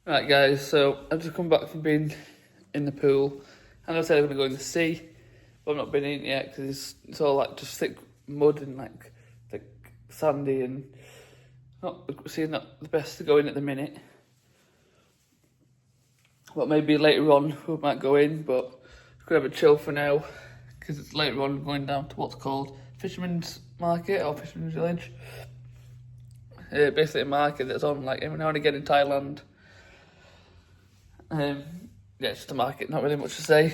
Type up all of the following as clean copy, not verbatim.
Right guys, so I've just come back from being in the pool and I said I'm going to go in the sea, but I've not been in it yet because it's all like just thick mud and like thick sandy and not the best to go in at the minute. But maybe later on we might go in, but we're going to have a chill for now because it's later on going down to what's called Fisherman's Market or Fisherman's Village. Basically a market that's on like every now and again in Thailand. Yeah, it's just a market, not really much to say.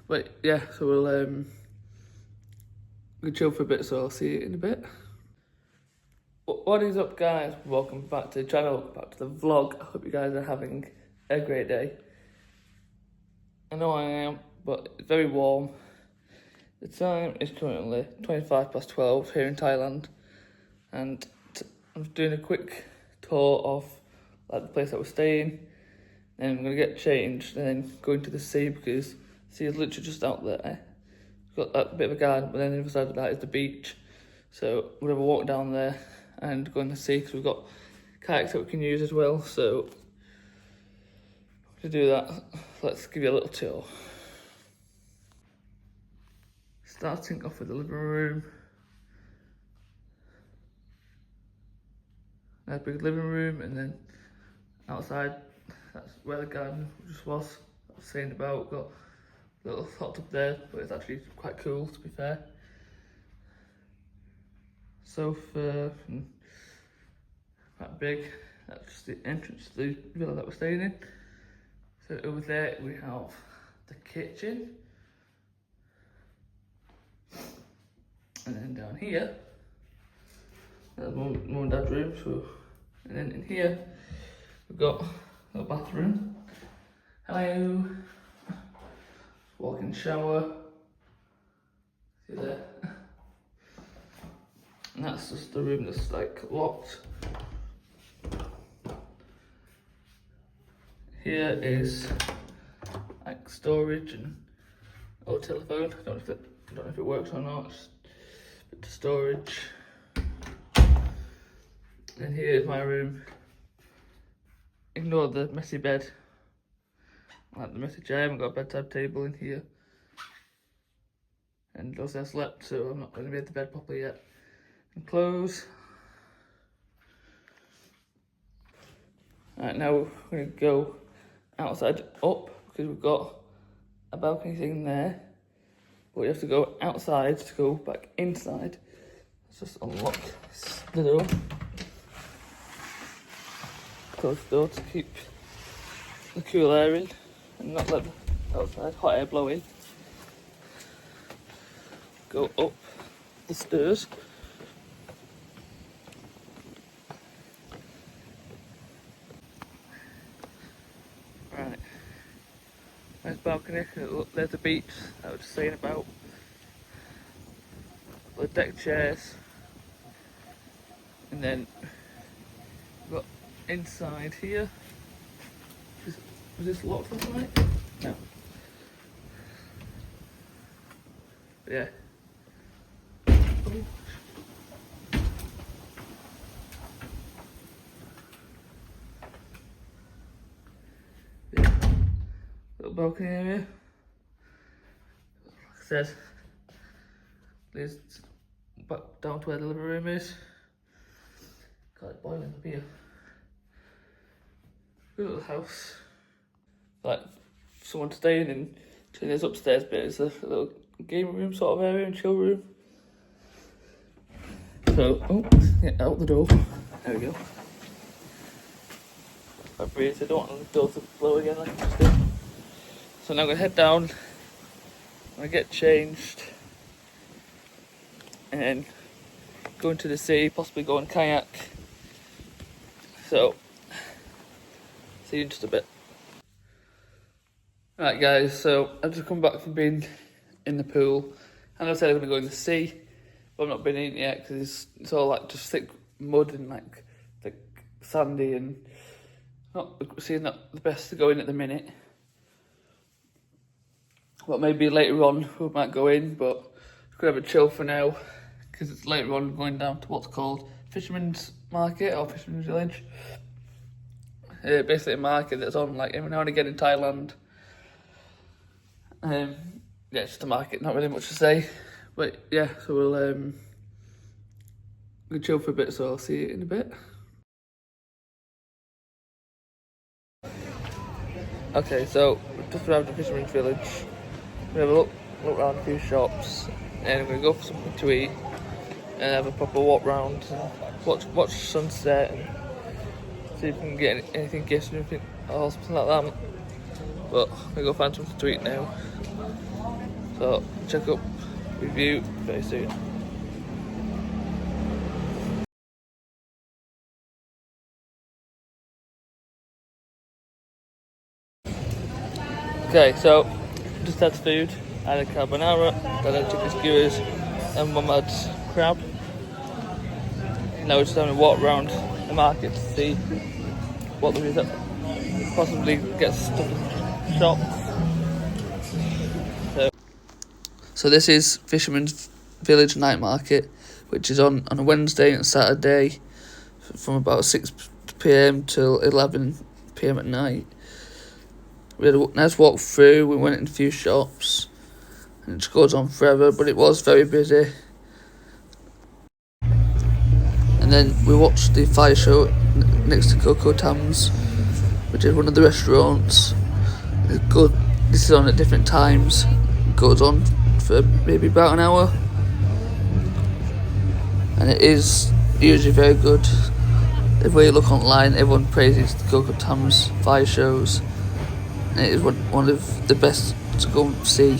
But yeah, so we'll chill for a bit, so I'll see you in a bit. What is up guys? Welcome back to the channel, back to the vlog. I hope you guys are having a great day. I know I am, but it's very warm. The time is currently 12 here in Thailand. And I'm doing a quick tour of like the place that we're staying. And I'm going to get changed and then go into the sea because the sea is literally just out there. It's got that bit of a garden, but then the other side of that is the beach. So we'll have a walk down there and go in the sea because we've got kayaks that we can use as well. So to do that, let's give you a little tour. Starting off with the living room. Nice big living room, and then outside, that's where the garden just was. I was saying about, got a little hot tub there, but it's actually quite cool to be fair. Sofa, quite big. That's just the entrance to the villa that we're staying in. So over there we have the kitchen. And then down here, that's mum and dad's room. So, and then in here, we've got a bathroom. Hello. Walk-in shower. See there? And that's just the room that's like locked. Here is like storage and old telephone. I don't know if it works or not. Just a bit of storage. And here is my room. Ignore the messy bed. I like the messy chair. I haven't got a bedside table in here. And also I slept, so I'm not going to be at the bed properly yet. And clothes. Right, now we're going to go outside up because we've got a balcony thing there. But we have to go outside to go back inside. Let's just unlock the door. Close the door to keep the cool air in and not let the outside hot air blow in. Go up the stairs. Right, nice balcony. Look, there's the beach that I was just saying about. The deck chairs, and then we've got inside here. Was this locked last night? No. But yeah. Yeah. Little balcony area. Like I said, leads back down to where the living room is. Got it boiling up here. Good little house. Like someone staying in this upstairs bit is a little game room sort of area and chill room. So, get out the door. There we go. I breathe, I don't want the door to blow again like I just did. So now I'm going to head down. I'm going to get changed. And then go into the sea, possibly go on kayak. So, see you in just a bit. Right guys, so I've just come back from being in the pool and I said I'm going to go in the sea, but I've not been in it yet because it's all like just thick mud and like thick sandy and not the best to go in at the minute. But maybe later on we might go in, but we're going to have a chill for now because it's later on going down to what's called Fisherman's Market or Fisherman's Village. basically a market that's on like every now and again in Thailand. Yeah, it's just a market, not really much to say. But yeah, so we'll chill for a bit, so I'll see you in a bit. Okay, so we've just arrived at Fisherman's Village. We have a look around a few shops, and we're gonna go for something to eat and have a proper walk round and watch sunset and see if we can get anything gifts or anything or something like that. But we're gonna go find something to eat now. So check up review very soon. Okay, so just had food. I had a carbonara, then I had chicken skewers, and Mum had crab. Now we're just having a walk around the market to see what there is that possibly get stuff in shops. So this is Fisherman's Village Night Market, which is on a Wednesday and Saturday from about 6 p.m. till 11 p.m. at night. We had a nice walk through, we went in a few shops, and it just goes on forever, but it was very busy. And then we watched the fire show next to Cocotams, which is one of the restaurants. It's good. This is on at different times. It goes on for maybe about an hour, and it is usually very good. If we look online, everyone praises the Cocotams fire shows. And it is one of the best to go and see.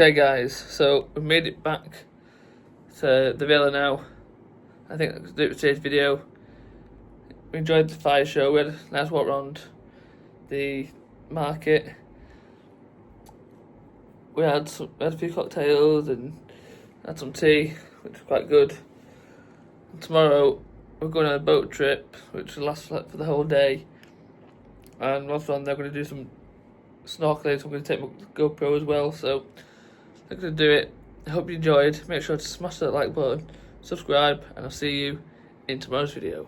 Okay guys, so we made it back to the villa now. I think that's it for today's video. We enjoyed the fire show, we had a nice walk around the market. We had a few cocktails and had some tea, which was quite good. And tomorrow we're going on a boat trip, which will last for the whole day. And whilst we're on there, we're going to do some snorkeling, so I'm going to take my GoPro as well. So I'm going to do it. I hope you enjoyed. Make sure to smash that like button, subscribe, and I'll see you in tomorrow's video.